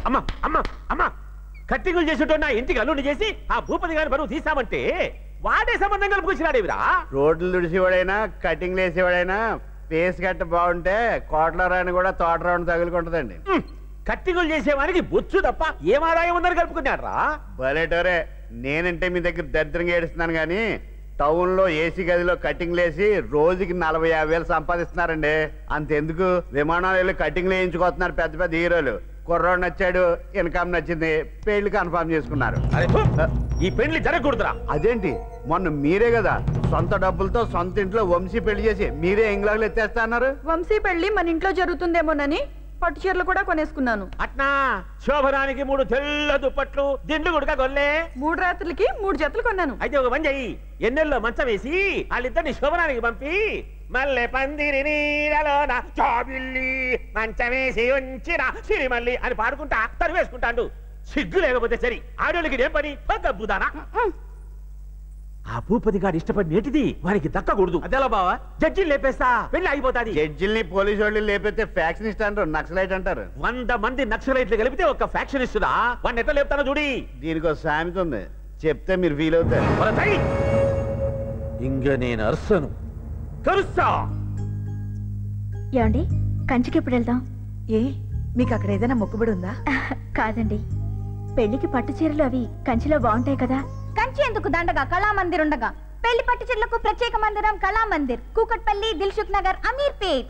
అమ్మా అమ్మా అమ్మా కట్టింగులు చేసేటో నా ఇంటికి అల్లుండి చేసి ఆ భూపతి గారి బరువు తీసామంటే వాడే సంబంధం కలుపుకొచ్చినాడేవిరా. రోడ్లు తుడిసేవాడైనా కటింగ్లు వేసేవాడైనా ఫేస్ కట్ట బాగుంటే కోట్ల రాని కూడా తోట రాని తగులుకుంటదండి. కట్టింగులు చేసేవానికి బొచ్చు తప్ప ఏం ఆదాయం ఉందని కలుపుకున్నాడు రా. బలేటోరే, నేనంటే మీ దగ్గర దరిద్రంగా ఏడుస్తున్నాను కానీ టౌన్ లో ఏసీ గదిలో కటింగ్లు వేసి రోజుకి 40-50 సంపాదిస్తున్నారండి. అంతెందుకు విమానాలు వెళ్ళి కటింగ్లు వేయించుకోతున్నారు పెద్ద పెద్ద హీరోలు. కుర్రోడు నచ్చాడు, ఇన్కమ్ నచ్చింది, పెళ్లి కన్ఫర్మ్ చేసుకున్నారు. ఈ పెళ్లి జరగకూడదురా. అదేంటి, మొన్న మీరే కదా సొంత డబ్బులతో సొంత ఇంట్లో వంశీ పెళ్లి చేసి మీరే ఇంగ్లాండ్ ఎత్తేస్తా అన్నారు. వంశీ పెళ్లి మన ఇంట్లో జరుగుతుందేమోనని పట్టు చీరలు కూడా కొనేసుకున్నాను. అట్నా శోభనానికి 3 తెల్ల దుప్పట్లు దిండ్లు గుడక గొల్లే 3 రాత్రులకి 3 జతలు కొన్నాను. అయితే ఒక పని చెయ్యి, ఎన్నెల్లో మంచం వేసి వాళ్ళిద్దరిని శోభనానికి పంపి మల్లె పందిరి నీడలోన చాబిల్లి మంచం వేసి ఉంచిన సిరిమల్లి అని పాడుకుంటా తరివేసుకుంటాడు. సిగ్గు లేకపోతే సరి, ఆడోళ్ళకి ఏం పని గబ్బుదానా. ఆ భూపతి గారు ఇష్టపడి నేటిది వారికి దక్కకూడదు. అదేలా బావా, జడ్జిలు లేపేస్తా పెళ్లి అయిపోతాది. జడ్జిల్ని పోలీసు వాళ్ళు లేపితే ఫ్యాక్షనిస్ట్ అంటారు, నక్సలైట్ అంటారు. 100 మంది నక్సలైట్లు కలిపితే ఒక ఫ్యాక్షనిస్టుదా వాడిని ఎట్లా లేపుతానో చూడి. దీనికి ఒక సామెత ఉంది, చెప్తే మీరు ఫీల్ అవుతారు. ఇంక నేను అర్సను కరుస్తా. ఏమండి, కంచికి ఎప్పుడు వెళ్దాం? ఏ మీకు అక్కడ ఏదైనా మొక్కుబడి ఉందా? కాదండి, పెళ్లికి పట్టు చీరలు అవి కంచిలో బాగుంటాయి కదా. కంచి ఎందుకు దండగా, కళామందిర్ ఉండగా. పెళ్లి పట్టు చీరలకు ప్రత్యేక మందిరం కళామందిర్, కూకట్పల్లి, దిల్సుఖ్ నగర్, అమీర్పేట్.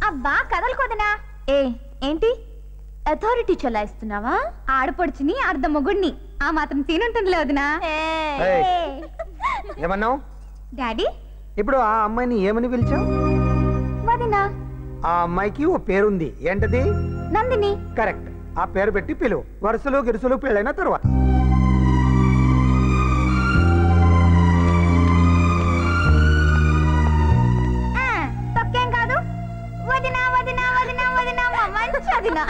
అబ్బా కదలకొదనా. ఏంటి అథారిటీ చలాయిస్తున్నావా? ఆడపడుచుని అర్ధ మొగుడిని, ఆ మాత్రం సీనుంటుందిలే వదినా. ఏమన్నావు డాడీ? ఇప్పుడు ఆ అమ్మాయిని ఏమని పిలిచావు? వదినా. ఆ అమ్మాయికి ఓ పేరుంది, ఏంటది? నందిని. కరెక్ట్, ఆ పేరు పెట్టి పిలువు. వరుసలు గిరుసలు పెళ్ళైన తరువాత. తప్పేం కాదు. వదినా వదినా వదినా వదినా మంచి వదినా.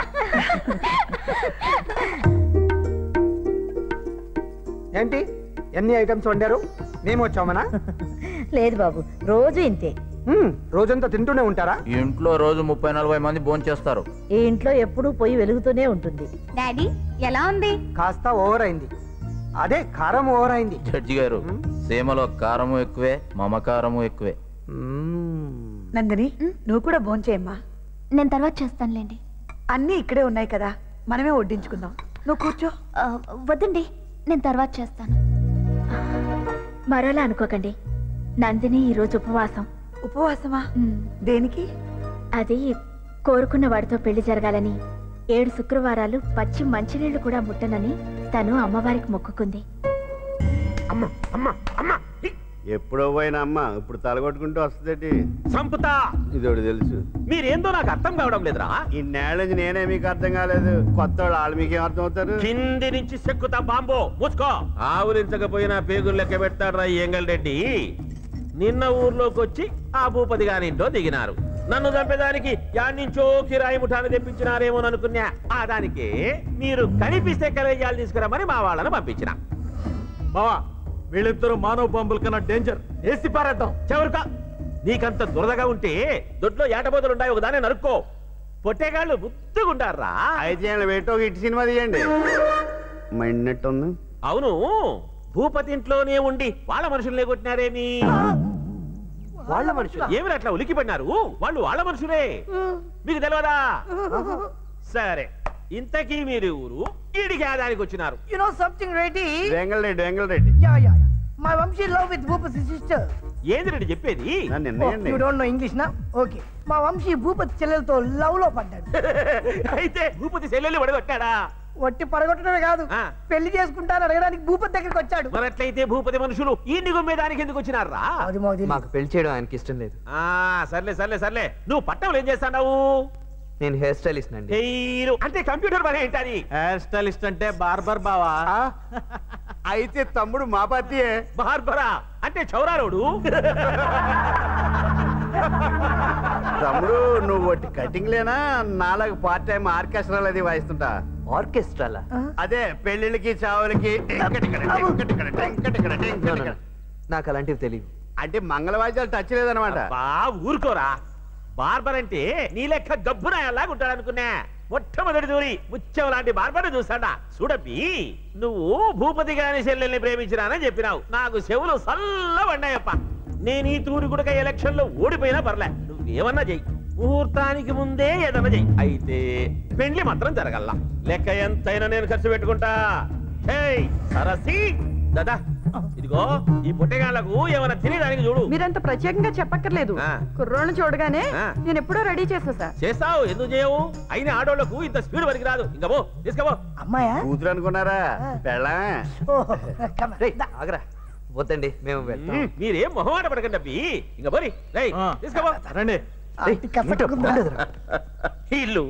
ఏంటి ఎన్ని ఐటమ్స్ వండారు? మేము వచ్చామనా? లేదు బాబు, రోజు ఇంతే. రోజంతా తింటూనే ఉంటారా? ఇంట్లో రోజు 30-40 మంది భోంచేస్తారు. ఈ ఇంట్లో ఎప్పుడూ పొయ్యి వెలుగుతూనే ఉంటుంది. డాడీ ఎలా ఉంది? కాస్త ఓవర్ అయింది, అదే కారం ఓవర్ అయింది. జడ్జి గారు, సీమలో కారము ఎక్కువే, మమకారము ఎక్కువే. నందిని, నువ్వు కూడా భోంచేయమ్మా. నేను తర్వాత చేస్తానులేండి. అన్నీ ఇక్కడే ఉన్నాయి కదా, మనమే వడ్డించుకుందాం. నువ్వు కూర్చో. వద్దండి, నేను తర్వాత చేస్తాను. మరోలా అనుకోకండి, నందిని ఈరోజు ఉపవాసం. ఉపవాసమా? దేనికి? అది కోరుకున్న వాడితో పెళ్లి జరగాలని 7 శుక్రవారాలు పచ్చి మంచినీళ్లు కూడా ముట్టనని తను అమ్మవారికి మొక్కుకుంది. ఎప్పుడో పోయిన అమ్మ ఇప్పుడు తలగొట్టుకుంటూ వస్తుందేటి. సంపుతా ఇదోటి తెలుసు. మీరేందో నాకు అర్థం కావడం లేదురా. ఇన్నేళ్ళ నేనే మీకు అర్థం కాలేదు, కొత్త వాళ్ళు మీకేం అర్థం అవుతారు? కింది నుంచి సెక్కుతా బాంబో మూసుకో. ఆవులించకపోయినా పేగులు లెక్క పెడతాడ్రా ఎంగల్ రెడ్డి. నిన్న ఊర్లోకి వచ్చి ఆ భూపతి గారి ఇంట్లో దిగినారు. నన్ను చంపేదానికి యాడ్నించో కిరాయి ముఠాన్ని తెప్పించినారేమోననుకున్నా. ఆ దానికి మీరు కనిపిస్తే కలేజాలు తీసుకురమ్మని మా వాళ్ళని పంపించిన. బావా, వీళ్ళిద్దరూ మానవ బాంబుల కన్నా డేంజర్, వేసి పారేద్దాం. చెవరుకా, నీకంత దురదగా ఉంటే దొడ్లో ఏటబోతులుంటాయి, ఒక దాన్ని నరుక్కో. పొట్టేగాళ్ళు బుద్ధిగుంటారా. అయితే పెట్టో ఇటు సినిమా తీయండి. మైండ్నట్టుంది. అవును, భూపతి ఇంట్లోనే ఉండి వాళ్ళ మనుషుల్ని కొట్టినారేమి? వాళ్ళ మనుషులు ఏమి అట్లా ఉలికి పడినారు? వాళ్ళు వాళ్ళ మనుషులే, మీకు తెలియదా? సరే, ఇంతకీ మీరు ఊరు ఈడికి ఆదానికి వచ్చినారు. You know something, Reddy? Vengalreddy, Vengalreddy. Yeah. My Vamshi love with Bhupati sister. ఏంది రెడ్డి చెప్పేది? You don't know English now? Okay. మా వంశీ భూపతి చెల్లెలతో లవ్ లో పడ్డాడు. అయితే భూపతి చెల్లెల్ని పడగొట్టాడా? వట్టి పడగొట్టడమే కాదు, పెళ్లి చేసుకుంటాను అడగడానికి భూపతి దగ్గరికి వచ్చాడు. మరట్లయితే భూపతి మనుషులు ఈ నిగుమ్మేదానికి ఎందుకు వచ్చినారా? మాకు పెళ్లి చేయడం ఆయనకి ఇష్టం లేదు. సర్లే, నువ్వు పట్టణంలో ఏం చేస్తావు? నేను హెయిర్ స్టైలిస్ట్ అండి. అంటే కంప్యూటర్ పని ఏంటని? హెయిర్ స్టైలిస్ట్ అంటే బార్బర్ బావా. అయితే తమ్ముడు మా పార్టీయే. బార్బరా అంటే చౌరాలోడు. తమ్ముడు నువ్వు ఒకటి కటింగ్ లేనా నాలుగు పార్ట్ టైం ఆర్కెస్ట్రాలు అది వాయిస్తుంటా ఆర్కెస్ట్రాలా అదే పెళ్లిళ్ళకి చావులకి నాకు అలాంటివి తెలియదు. అంటే మంగళవాద్యాలు టచ్ లేదనమాట. ఊరుకోరా, బార్బర్ అంటే నీ లెక్క గబ్బునాయల్లాగా ఉంటాడు అనుకున్నా. మొట్టమొదటి దూరి ముత్యం లాంటి బార్బర్ చూసాడా. చూడబ్బి, నువ్వు భూపతి గారి చెల్లెల్ని ప్రేమించినానని చెప్పినావు. నాకు చెవులు సల్లబడ్డాయప్ప. నేను ఈ తూరి గుడక ఎలక్షన్ లో ఓడిపోయినా పర్లే, నువ్వేమన్నా చెయ్యి. ముహూర్తానికి ముందే ఏదన్నా చెయ్యి. అయితే పెండ్లి మాత్రం జరగల్లా. లెక్క ఎంతైనా నేను ఖర్చు పెట్టుకుంటా. సరసి దాదా, ఇదిగో ఈ పుట్టగాళ్లకు ఏమైనా తినేదానికి చూడు. మీరంత ప్రత్యేకంగా చెప్పక్కర్లేదు. కుర్రోళ్ళని చూడగానే నేను ఎప్పుడో రెడీ చేస్తా. చేస్తావు, ఎందుకు చేయవు? అయిన ఆడోళ్లకు ఇంత స్పీడ్ వరకు రాదు. ఇంకా పో, తీసుకోపో. అమ్మాయా కూతురు అనుకున్నారా? పెళ్ళమే. ఆగరా, వద్దండి మేము వెళ్తాం. మీరేం మొహమాట పడకండి అబ్బి. ఇంకా పోరి, తీసుకోపో. ఇల్లు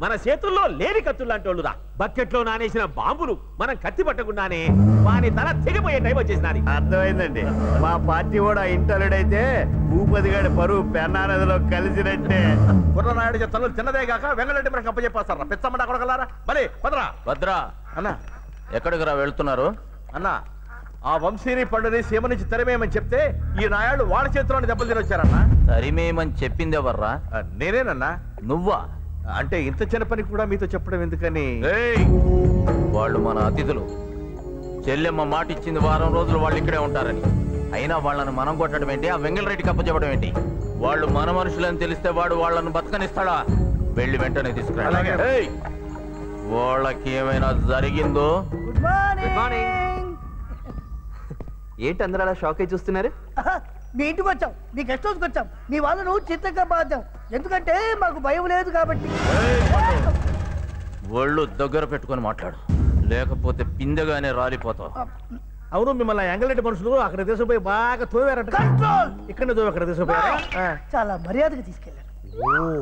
మన చేతుల్లో లేని కత్తులు లాంటి వాళ్ళురా. బకెట్ లో నానేసిన బాంబులు మనం కత్తి పట్టకుండానే వాని తల తెగిపోయే టైం వచ్చేసినది. అర్థమైందండి. మా పార్టీ కూడా ఇంటర్లుడైతే భూపతి గారి పరువు పెన్నా నదిలో కలిసినట్టే. కుర్రనాయుడు చెత్తలు చిన్నదే కాక వెంగళరెడ్డి మనకు అప్పచెప్పేస్తారా? పెచ్చమ్మడా కొడగలారా? మరి భద్రా భద్రా అన్నా, ఎక్కడికి రా వెళ్తున్నారు? అన్నా, ఆ వంశీని పండుని సీమ నుంచి తరిమేయమని చెప్తే ఈ నాయాళ్ళు వాళ్ళ చేతిలోని దెబ్బలు తినొచ్చారన్నా. తరిమేయమని చెప్పింది ఎవర్రా? నేనేనన్నా. నువ్వా? అంటే ఇంత చిన్న పని కూడా మీతో చెప్పడం ఎందుకని? వాళ్ళు మన అతిథులు. చెల్లెమ్మ మాట ఇచ్చింది వారం రోజులు వాళ్ళు ఇక్కడే ఉంటారని. అయినా వాళ్ళని మనం కొట్టడం ఏంటి? ఆ వెంగళరెడ్డికి అప్పచెప్పడం ఏంటి? వాళ్ళు మన మనుషులని తెలిస్తే వాడు వాళ్ళను బతకనిస్తాడా? వెళ్ళి వెంటనే తీసుకురా. వాళ్ళకి ఏమైనా జరిగిందో? Good morning. ఏంటి అందరూ అలా షాక్ అయి చూస్తున్నారు? మీ ఇంటికి వచ్చాం, మీ గెస్ట్ హౌస్కి వచ్చాం. మీ వాళ్ళను చిత్తగా బాధ్యం, ఎందుకంటే మాకు భయం లేదు కాబట్టి. ఒళ్ళు దగ్గర పెట్టుకొని మాట్లాడు, లేకపోతే పిందెగానే రాలిపోతావు. అవును, మిమ్మల్ని ఎంగలరెడ్డి మనుషులు అక్కడ తీసుకుపోయి బాగా తోవారంట. ఇక్కడ అక్కడ తీసుకుపోయారా? చాలా మర్యాదగా తీసుకెళ్లారు.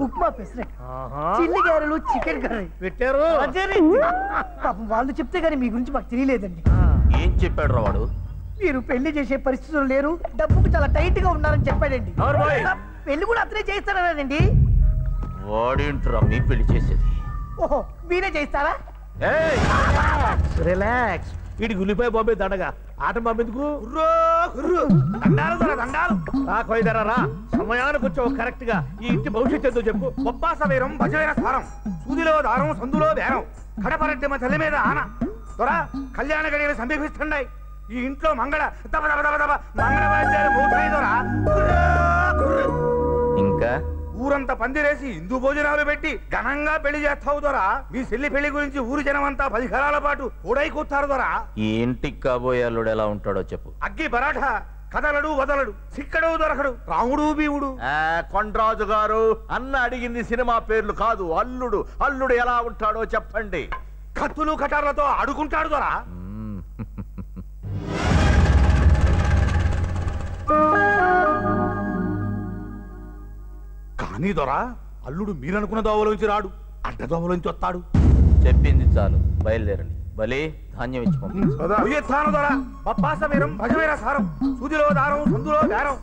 ఉప్మా పెసరెట్, చిల్లి గారెలు, చికెన్ కర్రీ పెట్టారు. పాపం వాళ్ళు చెప్తే గానీ మీ గురించి మాకు తెలియలేదండి. ఏం చెప్పాడు రా వాడు? మీరు పెళ్లి చేసే పరిస్థితులు లేరు, డబ్బుకు చాలా టైట్ గా ఉన్నారని చెప్పాడండి. పెళ్లి కూడా అతనే చేస్తానండి. వాడేంట్రా మీ పెళ్లి చేసేది? ఓహో, మీరే చేస్తారా? రిలాక్స్. వీడికి ఉల్లిపాయ బాంబే దండగా ఆట బాంబెందుకు? దండాలు సమయానికి వచ్చావు కరెక్ట్ గా. ఈ ఇంటి భవిష్యత్తు ఏందో చెప్పు. బొబ్బా సమీరం భజమైన సారం, సూదిలో దారం సందులో బేరం, కడపరెడ్డి మా తల్లి మీద ఆన త్వర కళ్యాణ గడియలు సమీపిస్తున్నాయి. ఈ ఇంట్లో మంగళ దబ దబ దబ దబ మంగళ వాద్యాలు మోగుతాయి దొరా. ఇంకా ఊరంతా పందిరేసి హిందూ భోజనాలు పెట్టి ఘనంగా పెళ్లి చేస్తావు దొరా. మీ చెల్లి పెళ్లి గురించి ఊరు జనమంతా 10 కాలాల పాటు కూడై కూర్తారు దొరా. ఈ ఇంటికి కాబోయే అల్లుడు ఎలా ఉంటాడో చెప్పు. అగ్గి పరాఠా, కదలడు వదలడు, సిక్కడు దొరకడు, రాముడు బీవుడు. కొండరాజు గారు, అన్న అడిగింది సినిమా పేర్లు కాదు, అల్లుడు. అల్లుడు ఎలా ఉంటాడో చెప్పండి. కత్తులు కటార్లతో అడుగుంటాడు దొరా. కానీ దొరా, అల్లుడు మీరనుకున్న దోవలోంచి రాడు, అడ్డ దోవలోంచి వస్తాడు. చెప్పింది చాలు, బయలుదేరండి. బలి ధాన్యం ఇచ్చి పంపించు. పప్పాస వీరం భజవీర సారం, సూదిలో దారం సందులో బేరం.